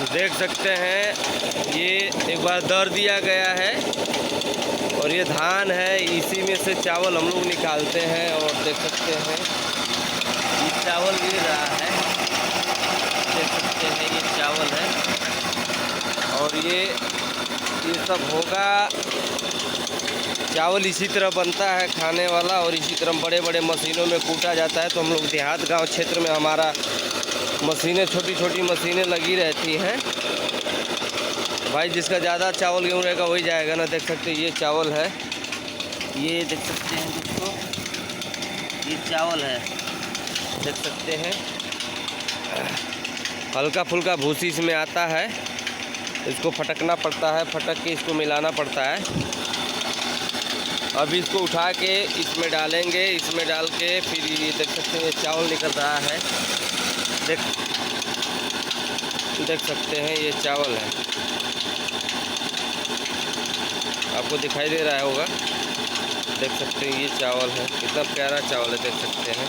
देख सकते हैं ये एक बार दर दिया गया है और ये धान है, इसी में से चावल हम लोग निकालते हैं। और देख सकते हैं ये चावल गिर रहा है, देख सकते हैं ये चावल है। और ये सब होगा, चावल इसी तरह बनता है खाने वाला और इसी तरह बड़े बड़े मशीनों में कूटा जाता है। तो हम लोग देहात गांव क्षेत्र में हमारा मशीनें, छोटी छोटी मशीनें लगी रहती हैं। भाई जिसका ज़्यादा चावल गेहूँ रहेगा वही जाएगा ना। देख सकते हैं ये चावल है, ये देख सकते हैं दोस्तों, ये चावल है, देख सकते हैं। हल्का फुल्का भूसी इसमें आता है, इसको फटकना पड़ता है, फटक के इसको मिलाना पड़ता है। अभी इसको उठा के इसमें डालेंगे, इसमें डाल के फिर ये देख सकते हैं ये चावल निकल रहा है। देख सकते हैं ये चावल है, आपको दिखाई दे रहा होगा। देख सकते हैं ये चावल है, कितना प्यारा चावल है, देख सकते हैं।